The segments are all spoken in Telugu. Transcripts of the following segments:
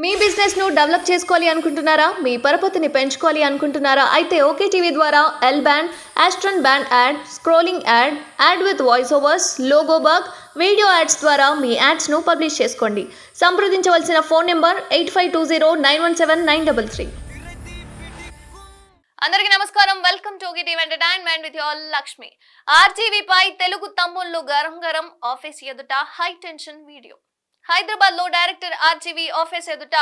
మీ బిజినెస్ ను డెవలప్ చేసుకోవాలి అనుకుంటున్నారా? మీ పరపతిని పెంచుకోవాలి అనుకుంటున్నారా? అయితే ఓకే టీవీ ద్వారా L band, Aston band ad, scrolling ad, ad with voice overs, logo bug, video ads ద్వారా మీ యాడ్స్ ను పబ్లిష్ చేసుకోండి. సంప్రదించవలసిన ఫోన్ నెంబర్ 8520917933. అందరికీ నమస్కారం. Welcome to OK TV entertainment with your Lakshmi. RGV పై తెలుగు తమ్ముళ్ళు గరం ఆఫీస్ ఎదుట హై టెన్షన్ వీడియో. హైదరాబాద్ లో డైరెక్టర్ ఆర్జీవీ ఆఫీస్ ఎదుట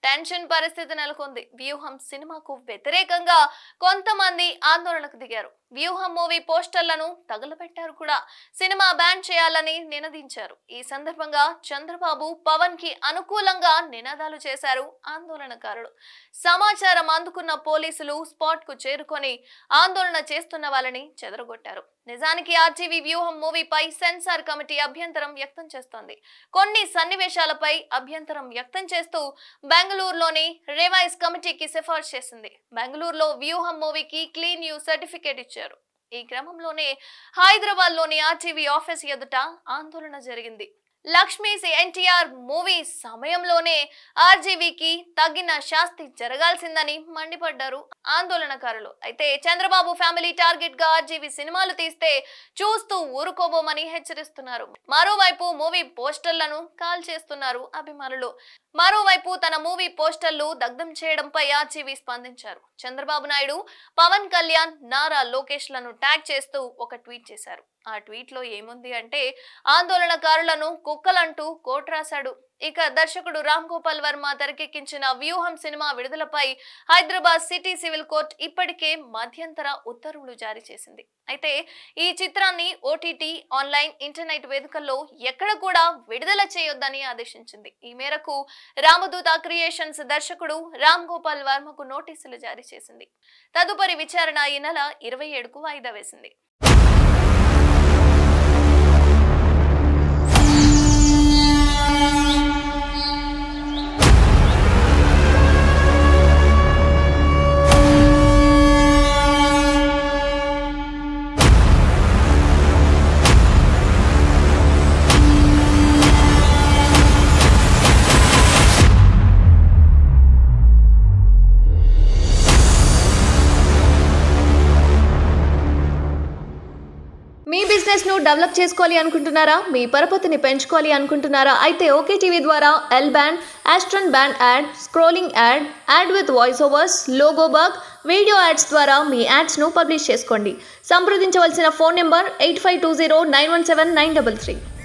టెన్షన్ పరిస్థితి నెలకొంది. వ్యూహం సినిమాకు వ్యతిరేకంగా కొంతమంది ఆందోళనకు దిగారు. వ్యూహం మూవీ పోస్టర్లను తగలబెట్టారు కూడా. సినిమా బ్యాన్ చేయాలని నినదించారు. ఈ సందర్భంగా చంద్రబాబు, పవన్ కి అనుకూలంగా నినాదాలు చేశారు ఆందోళనకారులు. సమాచారం అందుకున్న పోలీసులు స్పాట్ కు చేరుకొని ఆందోళన చేస్తున్న వాళ్ళని చెదరగొట్టారు. నిజానికి ఆర్జీవీ వ్యూహం మూవీపై సెన్సార్ కమిటీ అభ్యంతరం వ్యక్తం చేస్తోంది. కొన్ని సన్నివేశాలపై అభ్యంతరం వ్యక్తం చేస్తూ బెంగళూరులోని రివైజ్ కమిటీకి సిఫార్సు చేసింది. బెంగళూరులో వ్యూహం మూవీకి క్లీన్ యూ సర్టిఫికేట్ ఇచ్చారు. ఈ క్రమంలోనే హైదరాబాద్ లోని ఆర్జీవీ ఆఫీస్ ఎదుట ఆందోళన జరిగింది. లక్ష్మీస్ ఎన్టీఆర్ మూవీ సమయంలోనే ఆర్జీవీకి తగిన శాస్తి జరగాల్సిందని మండిపడ్డారు ఆందోళనకారులు. అయితే చంద్రబాబు ఫ్యామిలీ టార్గెట్ గా ఆర్జీవీ సినిమాలు తీస్తే చూస్తూ ఊరుకోబోమని హెచ్చరిస్తున్నారు. మరోవైపు మూవీ పోస్టర్లను కాల్ చేస్తున్నారు అభిమానులు. మరోవైపు తన మూవీ పోస్టర్లు దగ్ధం చేయడంపై ఆర్జీవీ స్పందించారు. చంద్రబాబు నాయుడు, పవన్ కళ్యాణ్, నారా లోకేష్ లను ట్యాగ్ చేస్తూ ఒక ట్వీట్ చేశారు. ఆ ట్వీట్ లో ఏముంది అంటే, ఆందోళనకారులను కుక్కలంటూ కోట్ రాశాడు. ఇక దర్శకుడు రామ్ గోపాల్ వర్మ తెరకెక్కించిన వ్యూహం సినిమా విడుదలపై హైదరాబాద్ సిటీ సివిల్ కోర్ట్ ఇప్పటికే మధ్యంతర ఉత్తర్వులు జారీ చేసింది. అయితే ఈ చిత్రాన్ని ఓటీటీ, ఆన్లైన్, ఇంటర్నెట్ వేదికల్లో ఎక్కడ కూడా విడుదల చేయొద్దని ఆదేశించింది. ఈ మేరకు రామదూత క్రియేషన్స్ దర్శకుడు రామ్ గోపాల్ వర్మకు నోటీసులు జారీ చేసింది. తదుపరి విచారణ ఈ నెల 27కు వాయిదా వేసింది. మీ బిజినెస్ ను డెవలప్ చేసుకోవాలి అనుకుంటున్నారా? మీ పరపతిని పెంచుకోవాలి అనుకుంటున్నారా? అయితే ఓకే టీవీ ద్వారా L band, Aston band ad, scrolling ad, ad with voice overs, logo bug, video ads ద్వారా మీ యాడ్స్ ను పబ్లిష్ చేసుకోండి. సంప్రదించవలసిన ఫోన్ నెంబర్ 8520917933.